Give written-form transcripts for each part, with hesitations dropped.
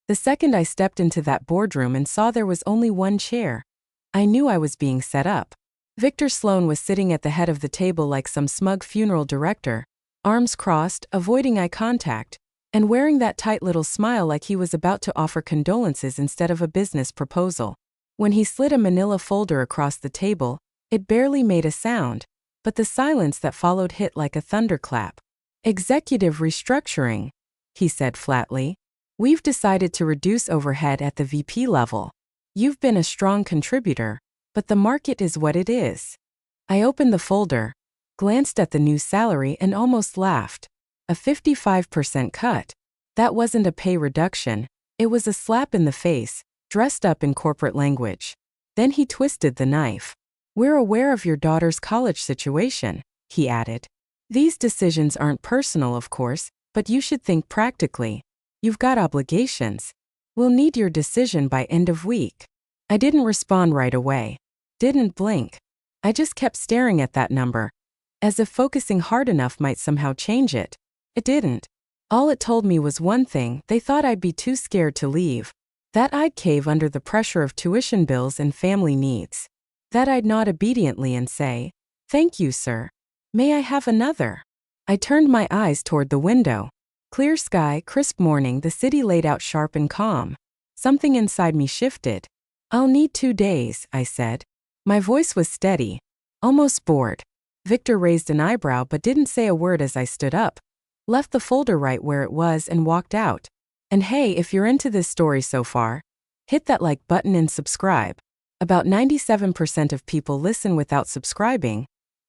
The second I stepped into that boardroom and saw there was only one chair, I knew I was being set up. Victor Sloan was sitting at the head of the table like some smug funeral director, arms crossed, avoiding eye contact, and wearing that tight little smile like he was about to offer condolences instead of a business proposal. When he slid a manila folder across the table, it barely made a sound, but the silence that followed hit like a thunderclap. "Executive restructuring," he said flatly. "We've decided to reduce overhead at the VP level. You've been a strong contributor, but the market is what it is." I opened the folder, glanced at the new salary and almost laughed. A 55% cut. That wasn't a pay reduction, it was a slap in the face, dressed up in corporate language. Then he twisted the knife. "We're aware of your daughter's college situation," he added. "These decisions aren't personal, of course, but you should think practically. You've got obligations. We'll need your decision by end of week." I didn't respond right away. Didn't blink. I just kept staring at that number, as if focusing hard enough might somehow change it. It didn't. All it told me was one thing: they thought I'd be too scared to leave. That I'd cave under the pressure of tuition bills and family needs. That I'd nod obediently and say, "Thank you, sir. May I have another?" I turned my eyes toward the window. Clear sky, crisp morning, the city laid out sharp and calm. Something inside me shifted. "I'll need 2 days," I said. My voice was steady, almost bored. Victor raised an eyebrow but didn't say a word as I stood up, left the folder right where it was and walked out. And hey, if you're into this story so far, hit that like button and subscribe. About 97% of people listen without subscribing,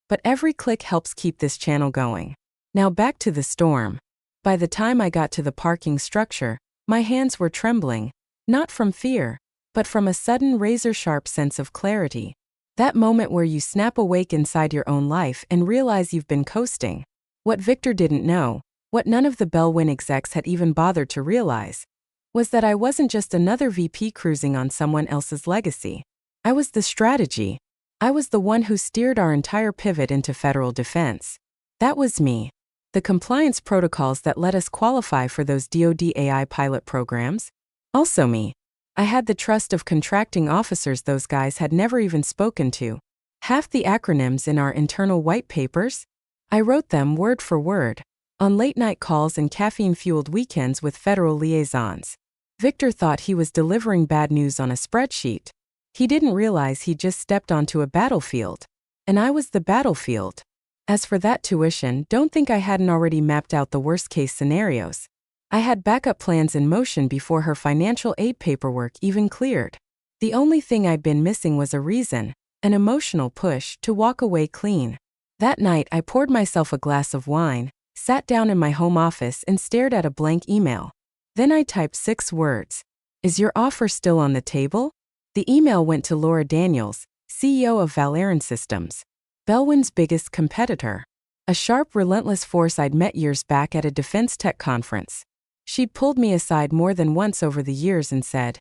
but every click helps keep this channel going. Now back to the storm. By the time I got to the parking structure, my hands were trembling, not from fear, but from a sudden razor-sharp sense of clarity. That moment where you snap awake inside your own life and realize you've been coasting. What Victor didn't know, what none of the Bellwin execs had even bothered to realize, was that I wasn't just another VP cruising on someone else's legacy. I was the strategy. I was the one who steered our entire pivot into federal defense. That was me. The compliance protocols that let us qualify for those DoD AI pilot programs. Also me. I had the trust of contracting officers those guys had never even spoken to. Half the acronyms in our internal white papers, I wrote them word for word, on late-night calls and caffeine-fueled weekends with federal liaisons. Victor thought he was delivering bad news on a spreadsheet. He didn't realize he just stepped onto a battlefield. And I was the battlefield. As for that tuition, don't think I hadn't already mapped out the worst-case scenarios. I had backup plans in motion before her financial aid paperwork even cleared. The only thing I'd been missing was a reason, an emotional push, to walk away clean. That night I poured myself a glass of wine, sat down in my home office and stared at a blank email. Then I typed 6 words. "Is your offer still on the table?" The email went to Laura Daniels, CEO of Valerian Systems, Bellwin's biggest competitor. A sharp, relentless force I'd met years back at a defense tech conference. She'd pulled me aside more than once over the years and said,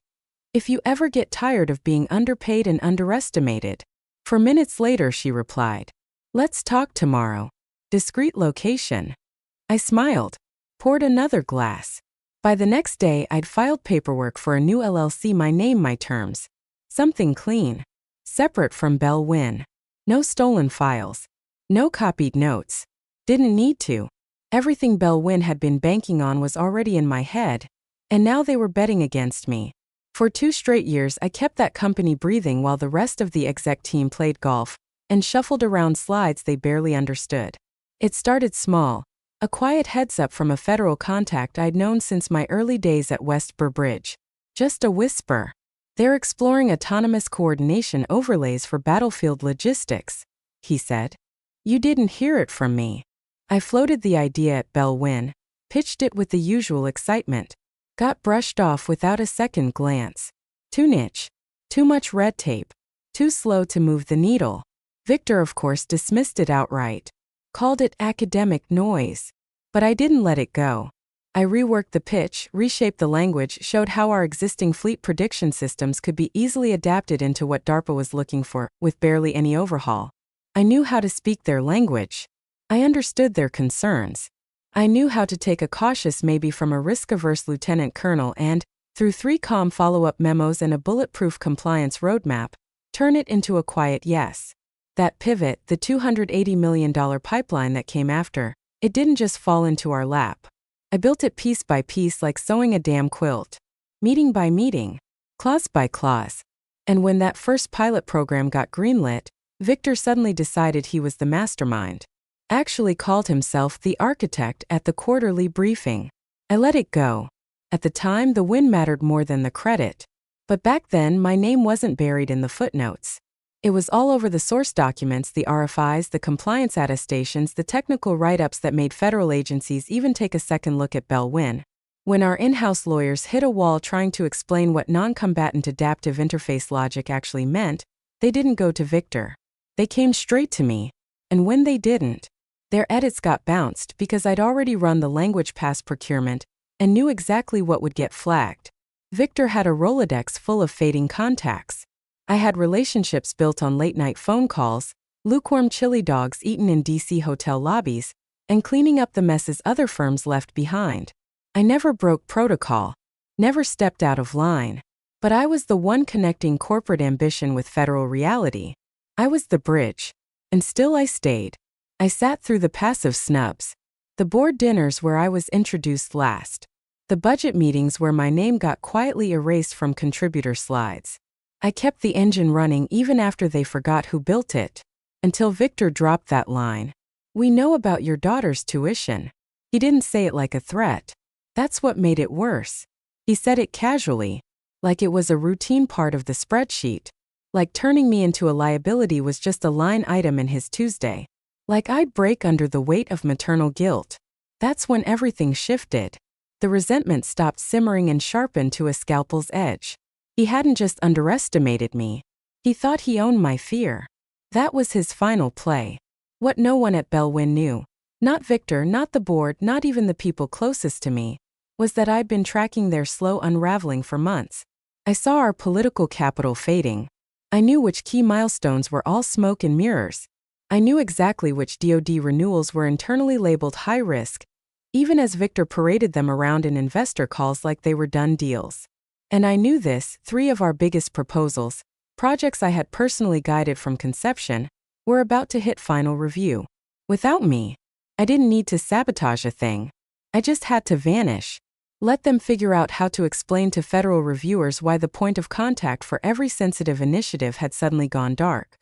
"If you ever get tired of being underpaid and underestimated." 4 minutes later she replied, "Let's talk tomorrow. Discreet location." I smiled, poured another glass. By the next day I'd filed paperwork for a new LLC, my name, my terms. Something clean. Separate from Bellwin. No stolen files. No copied notes. Didn't need to. Everything Bellwin had been banking on was already in my head, and now they were betting against me. For 2 straight years I kept that company breathing while the rest of the exec team played golf and shuffled around slides they barely understood. It started small, a quiet heads-up from a federal contact I'd known since my early days at West Burbridge. Just a whisper. "They're exploring autonomous coordination overlays for battlefield logistics," he said. "You didn't hear it from me." I floated the idea at Bellwin, pitched it with the usual excitement. Got brushed off without a second glance. Too niche. Too much red tape. Too slow to move the needle. Victor, of course, dismissed it outright. Called it academic noise. But I didn't let it go. I reworked the pitch, reshaped the language, showed how our existing fleet prediction systems could be easily adapted into what DARPA was looking for, with barely any overhaul. I knew how to speak their language. I understood their concerns. I knew how to take a cautious maybe from a risk-averse lieutenant colonel and, Through 3 calm follow-up memos and a bulletproof compliance roadmap, turn it into a quiet yes. That pivot, the $280 million pipeline that came after, it didn't just fall into our lap. I built it piece by piece like sewing a damn quilt. Meeting by meeting. Clause by clause. And when that first pilot program got greenlit, Victor suddenly decided he was the mastermind. Actually called himself the architect at the quarterly briefing. I let it go. At the time, the win mattered more than the credit. But back then, my name wasn't buried in the footnotes. It was all over the source documents, the RFIs, the compliance attestations, the technical write-ups that made federal agencies even take a second look at Bell-Win. When our in-house lawyers hit a wall trying to explain what non-combatant adaptive interface logic actually meant, they didn't go to Victor. They came straight to me. And when they didn't, their edits got bounced because I'd already run the language pass procurement and knew exactly what would get flagged. Victor had a Rolodex full of fading contacts. I had relationships built on late-night phone calls, lukewarm chili dogs eaten in DC hotel lobbies, and cleaning up the messes other firms left behind. I never broke protocol, never stepped out of line. But I was the one connecting corporate ambition with federal reality. I was the bridge. And still I stayed. I sat through the passive snubs. The board dinners where I was introduced last. The budget meetings where my name got quietly erased from contributor slides. I kept the engine running even after they forgot who built it. Until Victor dropped that line. "We know about your daughter's tuition." He didn't say it like a threat. That's what made it worse. He said it casually, like it was a routine part of the spreadsheet. Like turning me into a liability was just a line item in his Tuesday. Like I'd break under the weight of maternal guilt. That's when everything shifted. The resentment stopped simmering and sharpened to a scalpel's edge. He hadn't just underestimated me. He thought he owned my fear. That was his final play. What no one at Bell-Win knew, not Victor, not the board, not even the people closest to me, was that I'd been tracking their slow unraveling for months. I saw our political capital fading. I knew which key milestones were all smoke and mirrors. I knew exactly which DoD renewals were internally labeled high risk, even as Victor paraded them around in investor calls like they were done deals. And I knew this: 3 of our biggest proposals, projects I had personally guided from conception, were about to hit final review. Without me, I didn't need to sabotage a thing. I just had to vanish. Let them figure out how to explain to federal reviewers why the point of contact for every sensitive initiative had suddenly gone dark.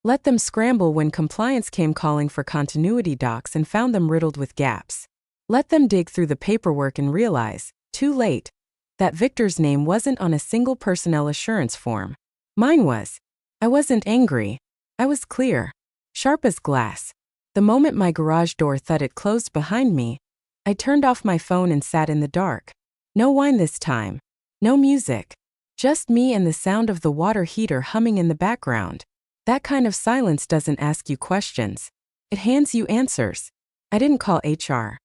Let them scramble when compliance came calling for continuity docs and found them riddled with gaps. Let them dig through the paperwork and realize, too late, that Victor's name wasn't on a single personnel assurance form. Mine was. I wasn't angry. I was clear. Sharp as glass. The moment my garage door thudded closed behind me, I turned off my phone and sat in the dark. No wine this time. No music. Just me and the sound of the water heater humming in the background. That kind of silence doesn't ask you questions. It hands you answers. I didn't call HR.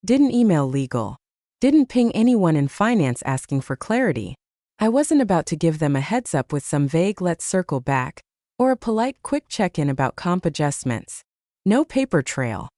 Didn't email legal. Didn't ping anyone in finance asking for clarity. I wasn't about to give them a heads up with some vague "let's circle back" or a polite quick check-in about comp adjustments. No paper trail.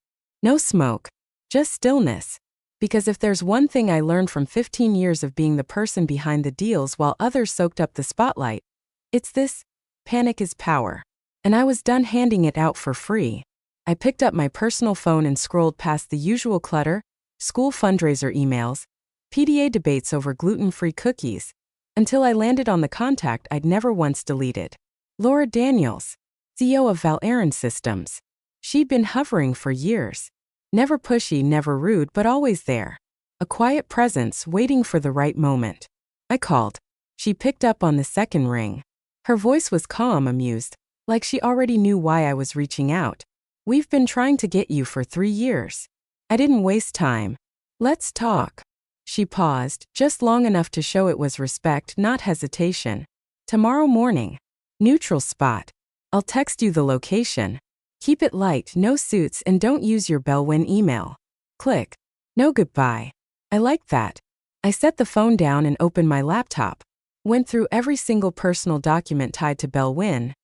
No smoke. Just stillness. Because if there's one thing I learned from 15 years of being the person behind the deals while others soaked up the spotlight, it's this: panic is power. And I was done handing it out for free. I picked up my personal phone and scrolled past the usual clutter: school fundraiser emails, PDA debates over gluten-free cookies, until I landed on the contact I'd never once deleted. Laura Daniels, CEO of Val'Aran Systems. She'd been hovering for years. Never pushy, never rude, but always there. A quiet presence waiting for the right moment. I called. She picked up on the second ring. Her voice was calm, amused, like she already knew why I was reaching out. "We've been trying to get you for 3 years. I didn't waste time. Let's talk." She paused, just long enough to show it was respect, not hesitation. "Tomorrow morning. Neutral spot. I'll text you the location. Keep it light, no suits, and don't use your Bell-Win email." Click. No goodbye. I liked that. I set the phone down and opened my laptop. Went through every single personal document tied to Bell-Win.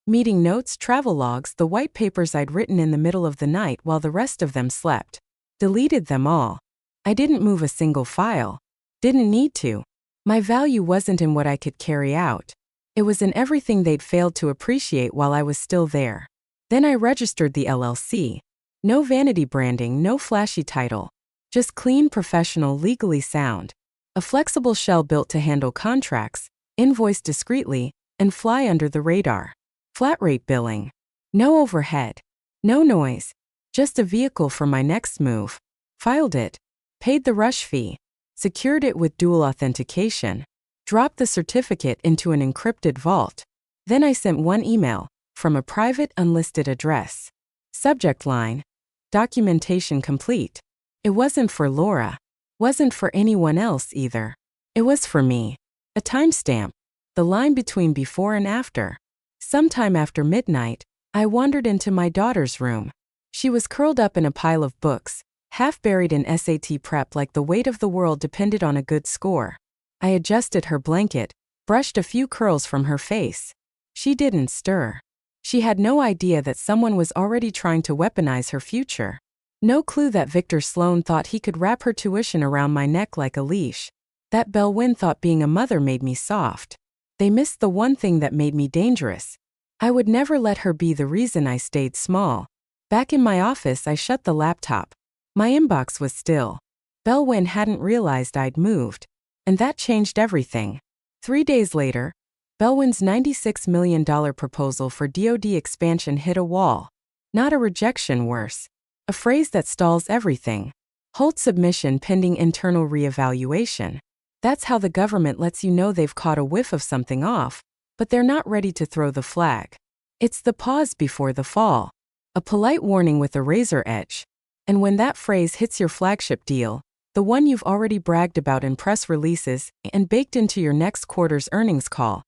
Meeting notes, travel logs, the white papers I'd written in the middle of the night while the rest of them slept. Deleted them all. I didn't move a single file. Didn't need to. My value wasn't in what I could carry out. It was in everything they'd failed to appreciate while I was still there. Then I registered the LLC. No vanity branding, no flashy title. Just clean, professional, legally sound. A flexible shell built to handle contracts, invoice discreetly, and fly under the radar. Flat rate billing. No overhead. No noise. Just a vehicle for my next move. Filed it. Paid the rush fee. Secured it with dual authentication. Dropped the certificate into an encrypted vault. Then I sent one email, from a private unlisted address. Subject line. Documentation complete. It wasn't for Laura. Wasn't for anyone else either. It was for me. A timestamp. The line between before and after. Sometime after midnight, I wandered into my daughter's room. She was curled up in a pile of books, half buried in SAT prep like the weight of the world depended on a good score. I adjusted her blanket, brushed a few curls from her face. She didn't stir. She had no idea that someone was already trying to weaponize her future. No clue that Victor Sloan thought he could wrap her tuition around my neck like a leash. That Belwyn thought being a mother made me soft. They missed the one thing that made me dangerous. I would never let her be the reason I stayed small. Back in my office, I shut the laptop. My inbox was still. Belwyn hadn't realized I'd moved. And that changed everything. 3 days later, Belwyn's $96 million proposal for DoD expansion hit a wall. Not a rejection, worse. A phrase that stalls everything. Hold submission pending internal reevaluation. That's how the government lets you know they've caught a whiff of something off, but they're not ready to throw the flag. It's the pause before the fall. A polite warning with a razor edge. And when that phrase hits your flagship deal, the one you've already bragged about in press releases and baked into your next quarter's earnings call,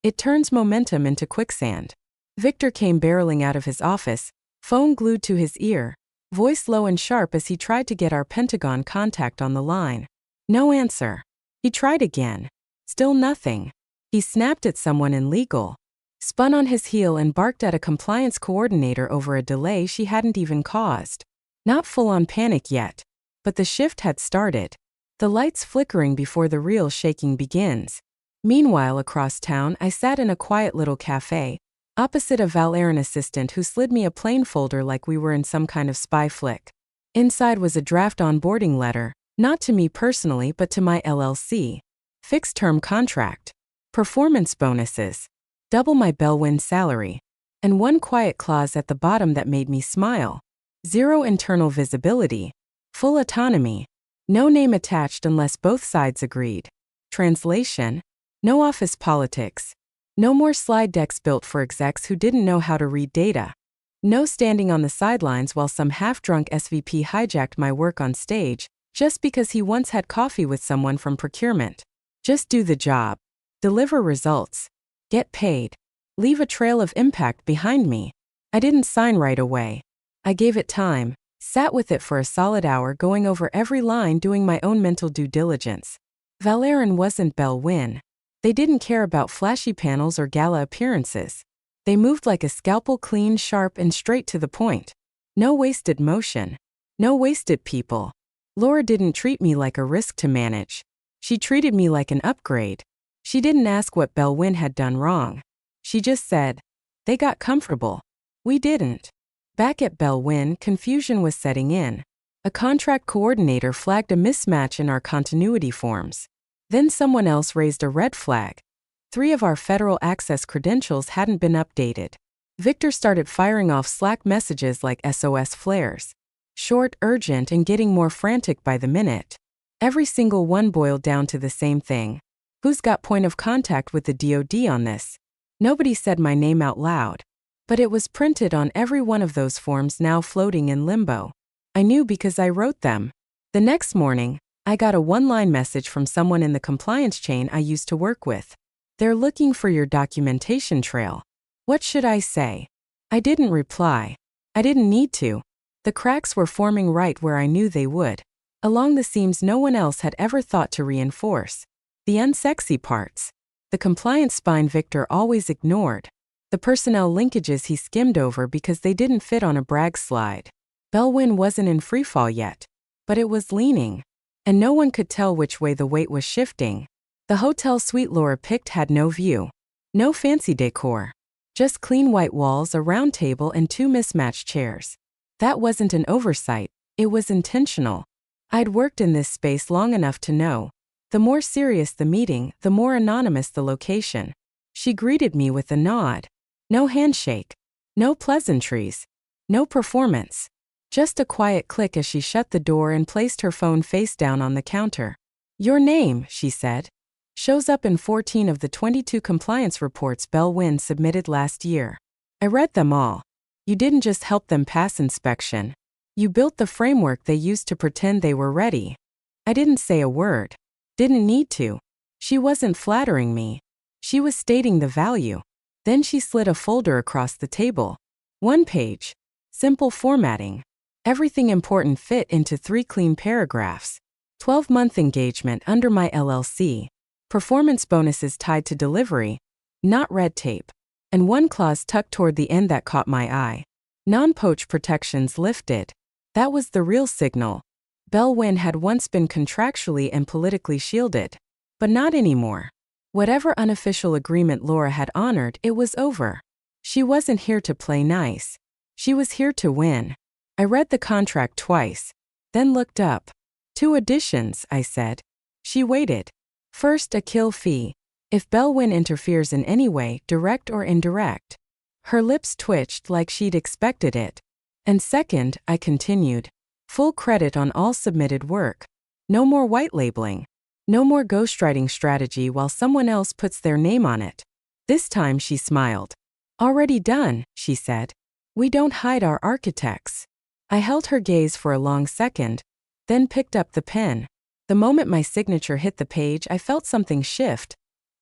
it turns momentum into quicksand. Victor came barreling out of his office, phone glued to his ear, voice low and sharp as he tried to get our Pentagon contact on the line. No answer. He tried again. Still nothing. He snapped at someone in legal, spun on his heel and barked at a compliance coordinator over a delay she hadn't even caused. Not full-on panic yet, but the shift had started. The lights flickering before the real shaking begins. Meanwhile, across town, I sat in a quiet little cafe, opposite a Valerian assistant who slid me a plain folder like we were in some kind of spy flick. Inside was a draft onboarding letter, not to me personally but to my LLC. Fixed-term contract. Performance bonuses. Double my Belwyn salary. And one quiet clause at the bottom that made me smile. Zero internal visibility. Full autonomy. No name attached unless both sides agreed. Translation. No office politics. No more slide decks built for execs who didn't know how to read data. No standing on the sidelines while some half-drunk SVP hijacked my work on stage, just because he once had coffee with someone from procurement. Just do the job. Deliver results. Get paid. Leave a trail of impact behind me. I didn't sign right away. I gave it time, sat with it for a solid hour going over every line doing my own mental due diligence. Valerian wasn't Belwyn. They didn't care about flashy panels or gala appearances. They moved like a scalpel, clean, sharp, and straight to the point. No wasted motion. No wasted people. Laura didn't treat me like a risk to manage. She treated me like an upgrade. She didn't ask what Belwyn had done wrong. She just said, they got comfortable. We didn't. Back at Belwyn, confusion was setting in. A contract coordinator flagged a mismatch in our continuity forms. Then someone else raised a red flag. 3 of our federal access credentials hadn't been updated. Victor started firing off Slack messages like SOS flares. Short, urgent, and getting more frantic by the minute. Every single one boiled down to the same thing. Who's got point of contact with the DoD on this? Nobody said my name out loud. But it was printed on every one of those forms now floating in limbo. I knew because I wrote them. The next morning, I got a one-line message from someone in the compliance chain I used to work with. They're looking for your documentation trail. What should I say? I didn't reply. I didn't need to. The cracks were forming right where I knew they would. Along the seams no one else had ever thought to reinforce. The unsexy parts. The compliance spine Victor always ignored. The personnel linkages he skimmed over because they didn't fit on a brag slide. Belwyn wasn't in freefall yet. But it was leaning. And no one could tell which way the weight was shifting. The hotel suite Laura picked had no view. No fancy decor. Just clean white walls, a round table, and two mismatched chairs. That wasn't an oversight, it was intentional. I'd worked in this space long enough to know. The more serious the meeting, the more anonymous the location. She greeted me with a nod. No handshake. No pleasantries. No performance. Just a quiet click as she shut the door and placed her phone face down on the counter. "Your name," she said, "shows up in 14 of the 22 compliance reports Bell Wynn submitted last year. I read them all. You didn't just help them pass inspection. You built the framework they used to pretend they were ready." I didn't say a word. Didn't need to. She wasn't flattering me. She was stating the value. Then she slid a folder across the table. One page. Simple formatting. Everything important fit into 3 clean paragraphs. 12-month engagement under my LLC. Performance bonuses tied to delivery. Not red tape. And one clause tucked toward the end that caught my eye. Non-poach protections lifted. That was the real signal. Bell Wynn had once been contractually and politically shielded. But not anymore. Whatever unofficial agreement Laura had honored, it was over. She wasn't here to play nice. She was here to win. I read the contract twice, then looked up. 2 additions, I said. She waited. First, a kill fee. If Bell Wynn interferes in any way, direct or indirect. Her lips twitched like she'd expected it. And second, I continued. Full credit on all submitted work. No more white labeling. No more ghostwriting strategy while someone else puts their name on it. This time she smiled. "Already done," she said. "We don't hide our architects." I held her gaze for a long second, then picked up the pen. The moment my signature hit the page, I felt something shift.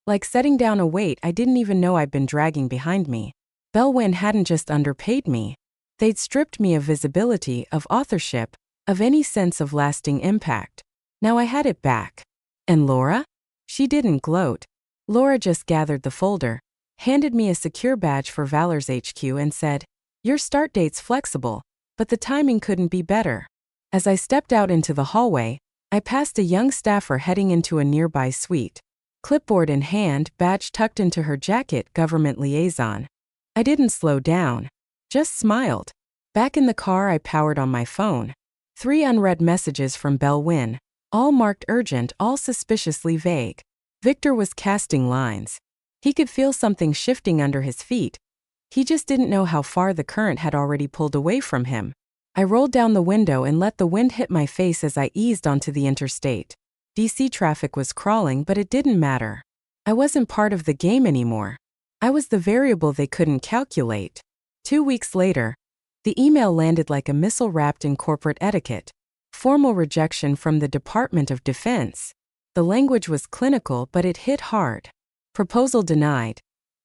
Like setting down a weight I didn't even know I'd been dragging behind me. Bell Wynn hadn't just underpaid me. They'd stripped me of visibility, of authorship, of any sense of lasting impact. Now I had it back. And Laura? She didn't gloat. Laura just gathered the folder, handed me a secure badge for Valor's HQ and said, "Your start date's flexible, but the timing couldn't be better." As I stepped out into the hallway, I passed a young staffer heading into a nearby suite. Clipboard in hand, badge tucked into her jacket, government liaison. I didn't slow down. Just smiled. Back in the car, I powered on my phone. 3 unread messages from Bell Wynn, all marked urgent, all suspiciously vague. Victor was casting lines. He could feel something shifting under his feet. He just didn't know how far the current had already pulled away from him. I rolled down the window and let the wind hit my face as I eased onto the interstate. DC traffic was crawling, but it didn't matter. I wasn't part of the game anymore. I was the variable they couldn't calculate. 2 weeks later, the email landed like a missile wrapped in corporate etiquette. Formal rejection from the Department of Defense. The language was clinical, but it hit hard. Proposal denied.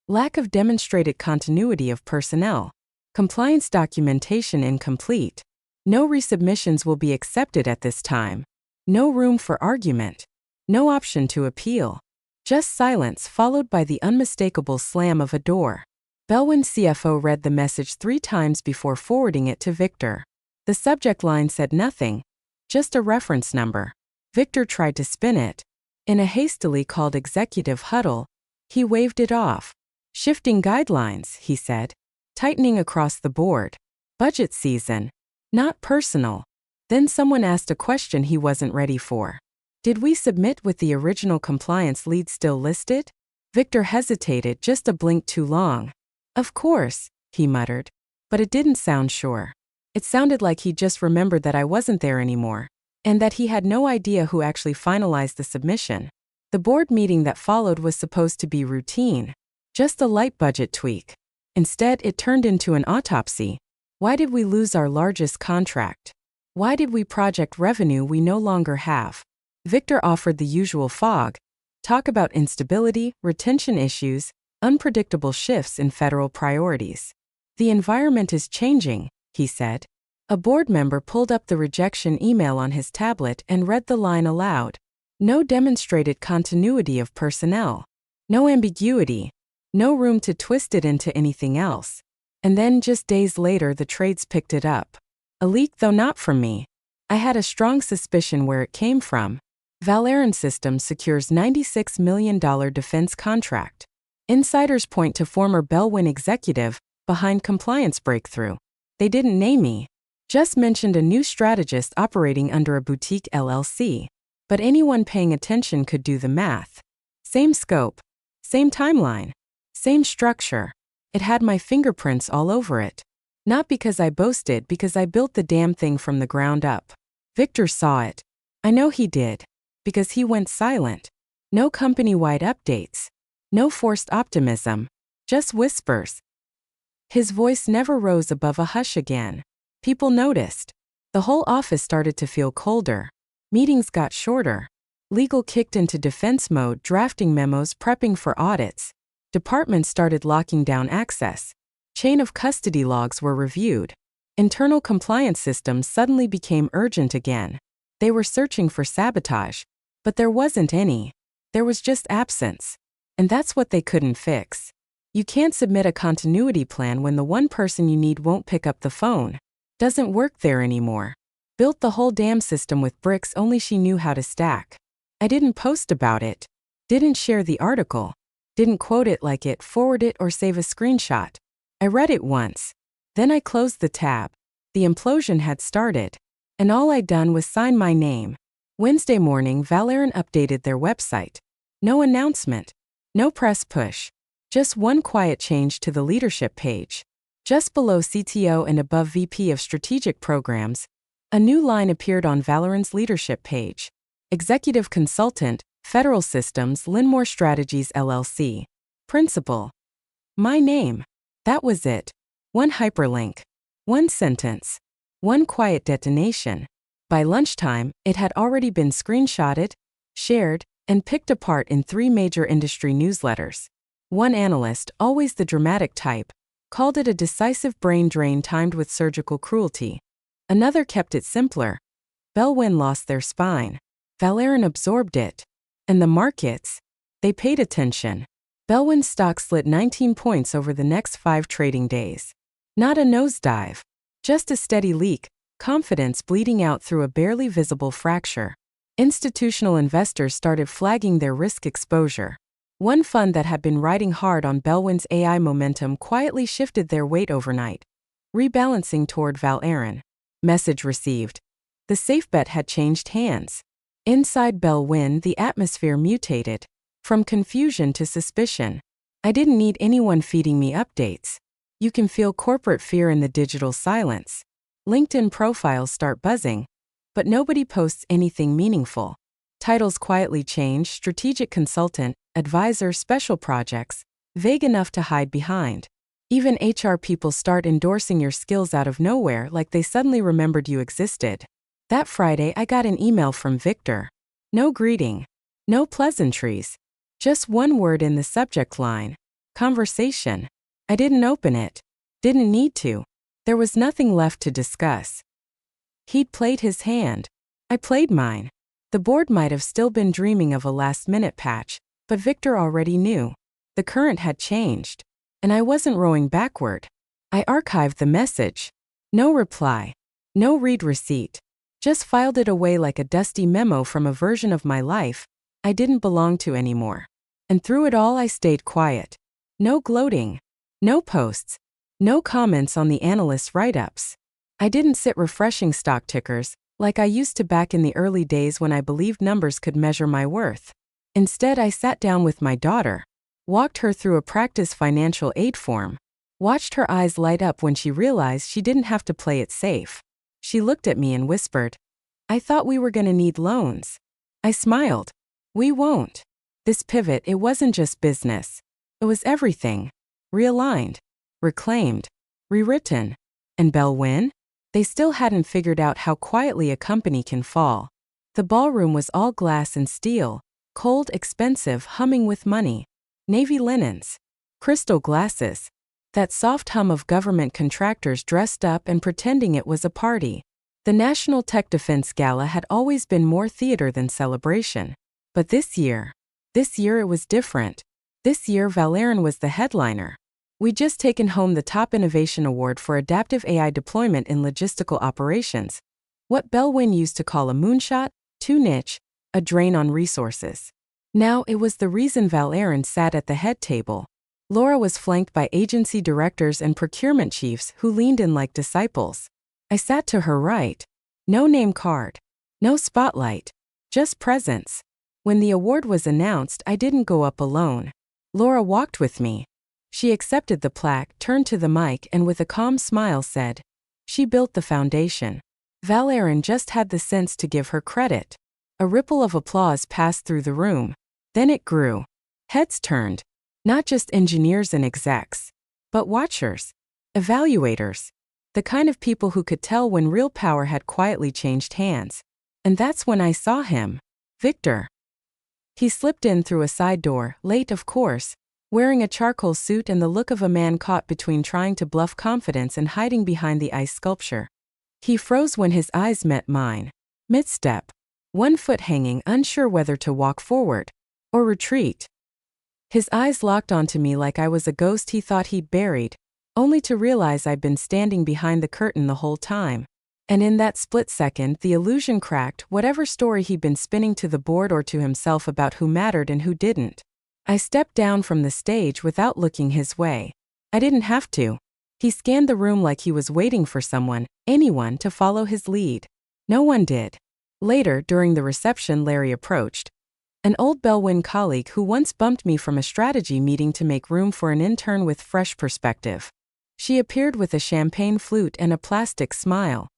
Lack of demonstrated continuity of personnel. Compliance documentation incomplete. No resubmissions will be accepted at this time. No room for argument. No option to appeal. Just silence followed by the unmistakable slam of a door. Bell Wynn's CFO read the message 3 times before forwarding it to Victor. The subject line said nothing. Just a reference number. Victor tried to spin it. In a hastily called executive huddle, he waved it off. Shifting guidelines, he said. Tightening across the board. Budget season. Not personal. Then someone asked a question he wasn't ready for. Did we submit with the original compliance lead still listed? Victor hesitated, just a blink too long. Of course, he muttered. But it didn't sound sure. It sounded like he just remembered that I wasn't there anymore, and that he had no idea who actually finalized the submission. The board meeting that followed was supposed to be routine. Just a light budget tweak. Instead, it turned into an autopsy. Why did we lose our largest contract? Why did we project revenue we no longer have? Victor offered the usual fog. Talk about instability, retention issues, unpredictable shifts in federal priorities. The environment is changing, he said. A board member pulled up the rejection email on his tablet and read the line aloud. No demonstrated continuity of personnel. No ambiguity. No room to twist it into anything else. And then just days later the trades picked it up. A leak, though not from me. I had a strong suspicion where it came from. Valerian Systems secures $96 million defense contract. Insiders point to former Bellwin executive behind compliance breakthrough. They didn't name me, just mentioned a new strategist operating under a boutique LLC. But anyone paying attention could do the math. Same scope, same timeline, same structure. It had my fingerprints all over it. Not because I boasted, because I built the damn thing from the ground up. Victor saw it. I know he did. Because he went silent. No company-wide updates. No forced optimism. Just whispers. His voice never rose above a hush again. People noticed. The whole office started to feel colder. Meetings got shorter. Legal kicked into defense mode, drafting memos, prepping for audits. Departments started locking down access. Chain of custody logs were reviewed. Internal compliance systems suddenly became urgent again. They were searching for sabotage. But there wasn't any. There was just absence. And that's what they couldn't fix. You can't submit a continuity plan when the one person you need won't pick up the phone. Doesn't work there anymore. Built the whole damn system with bricks only she knew how to stack. I didn't post about it. Didn't share the article. Didn't quote it like it, forward it, or save a screenshot. I read it once. Then I closed the tab. The implosion had started. And all I'd done was sign my name. Wednesday morning, Valerian updated their website. No announcement. No press push. Just one quiet change to the leadership page. Just below CTO and above VP of Strategic Programs, a new line appeared on Valerian's leadership page. Executive Consultant, Federal Systems, Linmore Strategies LLC. Principal. My name. That was it. One hyperlink. One sentence. One quiet detonation. By lunchtime, it had already been screenshotted, shared, and picked apart in 3 major industry newsletters. One analyst, always the dramatic type, called it a decisive brain drain timed with surgical cruelty. Another kept it simpler. Bellwin lost their spine. Valerian absorbed it. And the markets? They paid attention. Bellwin's stock slid 19 points over the next 5 trading days. Not a nosedive. Just a steady leak. Confidence bleeding out through a barely visible fracture. Institutional investors started flagging their risk exposure. One fund that had been riding hard on Bellwin's AI momentum quietly shifted their weight overnight, rebalancing toward Valerian. Message received. The safe bet had changed hands. Inside Bellwin, the atmosphere mutated. From confusion to suspicion. I didn't need anyone feeding me updates. You can feel corporate fear in the digital silence. LinkedIn profiles start buzzing, but nobody posts anything meaningful. Titles quietly change: strategic consultant, advisor, special projects, vague enough to hide behind. Even HR people start endorsing your skills out of nowhere, like they suddenly remembered you existed. That Friday, I got an email from Victor. No greeting. No pleasantries. Just one word in the subject line. Conversation. I didn't open it. Didn't need to. There was nothing left to discuss. He'd played his hand. I played mine. The board might have still been dreaming of a last-minute patch, but Victor already knew. The current had changed. And I wasn't rowing backward. I archived the message. No reply. No read receipt. Just filed it away like a dusty memo from a version of my life I didn't belong to anymore. And through it all I stayed quiet. No gloating. No posts. No comments on the analysts' write-ups. I didn't sit refreshing stock tickers, like I used to back in the early days when I believed numbers could measure my worth. Instead, I sat down with my daughter, walked her through a practice financial aid form, watched her eyes light up when she realized she didn't have to play it safe. She looked at me and whispered, "I thought we were gonna need loans." I smiled. "We won't." This pivot, it wasn't just business. It was everything. Realigned. Reclaimed. Rewritten. And Bellwin? They still hadn't figured out how quietly a company can fall. The ballroom was all glass and steel, cold, expensive, humming with money. Navy linens. Crystal glasses. That soft hum of government contractors dressed up and pretending it was a party. The National Tech Defense Gala had always been more theater than celebration. But this year it was different. This year Valerian was the headliner. We'd just taken home the Top Innovation Award for Adaptive AI Deployment in Logistical Operations. What Bellwin used to call a moonshot, too niche, a drain on resources. Now it was the reason Valerian sat at the head table. Laura was flanked by agency directors and procurement chiefs who leaned in like disciples. I sat to her right. No name card. No spotlight. Just presence. When the award was announced, I didn't go up alone. Laura walked with me. She accepted the plaque, turned to the mic, and with a calm smile said, "She built the foundation." Valerian just had the sense to give her credit. A ripple of applause passed through the room. Then it grew. Heads turned. Not just engineers and execs, but watchers, evaluators, the kind of people who could tell when real power had quietly changed hands. And that's when I saw him. Victor. He slipped in through a side door, late of course, wearing a charcoal suit and the look of a man caught between trying to bluff confidence and hiding behind the ice sculpture. He froze when his eyes met mine. Mid-step. One foot hanging, unsure whether to walk forward or retreat. His eyes locked onto me like I was a ghost he thought he'd buried, only to realize I'd been standing behind the curtain the whole time. And in that split second, the illusion cracked, whatever story he'd been spinning to the board or to himself about who mattered and who didn't. I stepped down from the stage without looking his way. I didn't have to. He scanned the room like he was waiting for someone, anyone, to follow his lead. No one did. Later, during the reception, Larry approached. An old Bellwin colleague who once bumped me from a strategy meeting to make room for an intern with fresh perspective. She appeared with a champagne flute and a plastic smile.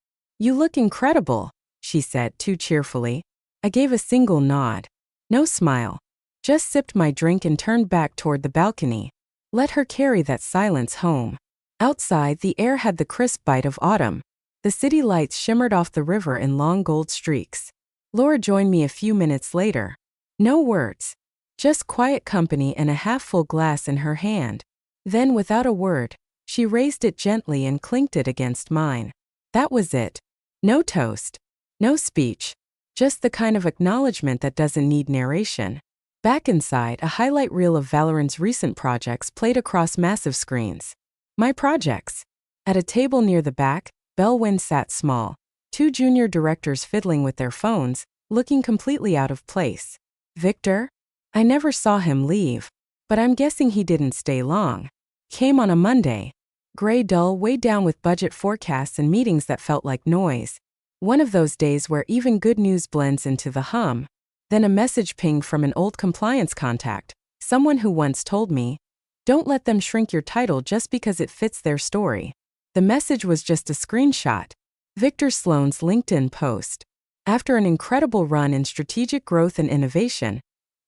"You look incredible," she said too cheerfully. I gave a single nod. No smile. Just sipped my drink and turned back toward the balcony. Let her carry that silence home. Outside, the air had the crisp bite of autumn. The city lights shimmered off the river in long gold streaks. Laura joined me a few minutes later. No words. Just quiet company and a half-full glass in her hand. Then, without a word, she raised it gently and clinked it against mine. That was it. No toast. No speech. Just the kind of acknowledgement that doesn't need narration. Back inside, a highlight reel of Valerian's recent projects played across massive screens. My projects. At a table near the back, Bellwin sat small. Two junior directors fiddling with their phones, looking completely out of place. Victor? I never saw him leave, but I'm guessing he didn't stay long. Came on a Monday. Gray dull, weighed down with budget forecasts and meetings that felt like noise. One of those days where even good news blends into the hum. Then a message pinged from an old compliance contact, someone who once told me, "Don't let them shrink your title just because it fits their story." The message was just a screenshot. Victor Sloan's LinkedIn post. After an incredible run in strategic growth and innovation,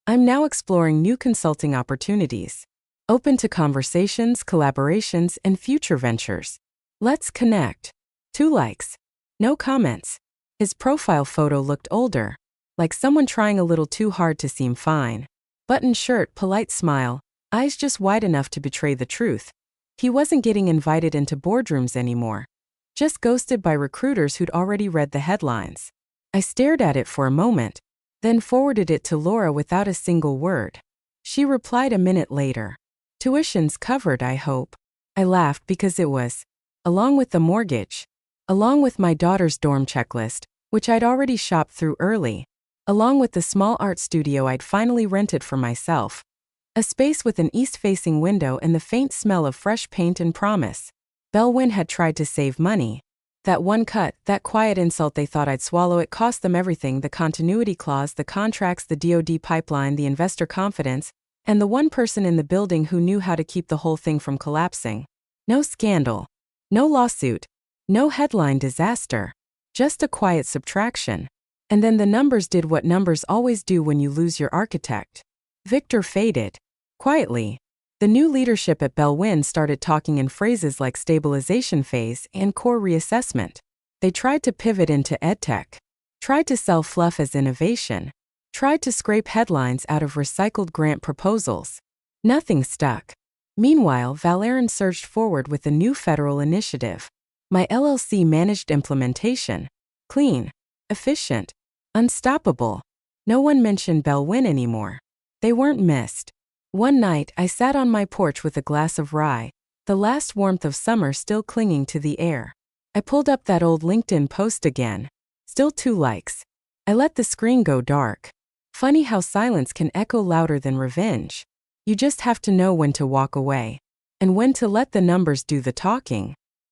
I'm now exploring new consulting opportunities. Open to conversations, collaborations, and future ventures. Let's connect. 2 likes. No comments. His profile photo looked older, like someone trying a little too hard to seem fine. Button shirt, polite smile, eyes just wide enough to betray the truth. He wasn't getting invited into boardrooms anymore. Just ghosted by recruiters who'd already read the headlines. I stared at it for a moment, then forwarded it to Laura without a single word. She replied a minute later. "Tuition's covered, I hope." I laughed because it was. Along with the mortgage. Along with my daughter's dorm checklist, which I'd already shopped through early. Along with the small art studio I'd finally rented for myself. A space with an east-facing window and the faint smell of fresh paint and promise. Bellwin had tried to save money. That one cut, that quiet insult they thought I'd swallow, it cost them everything: the continuity clause, the contracts, the DoD pipeline, the investor confidence, and the one person in the building who knew how to keep the whole thing from collapsing. No scandal. No lawsuit. No headline disaster. Just a quiet subtraction. And then the numbers did what numbers always do when you lose your architect. Victor faded. Quietly. The new leadership at Bellwin started talking in phrases like stabilization phase and core reassessment. They tried to pivot into edtech. Tried to sell fluff as innovation. Tried to scrape headlines out of recycled grant proposals. Nothing stuck. Meanwhile, Valerian surged forward with a new federal initiative. My LLC managed implementation. Clean. Efficient. Unstoppable. No one mentioned Bellwin anymore. They weren't missed. One night, I sat on my porch with a glass of rye, the last warmth of summer still clinging to the air. I pulled up that old LinkedIn post again. Still 2 likes. I let the screen go dark. Funny how silence can echo louder than revenge. You just have to know when to walk away and when to let the numbers do the talking.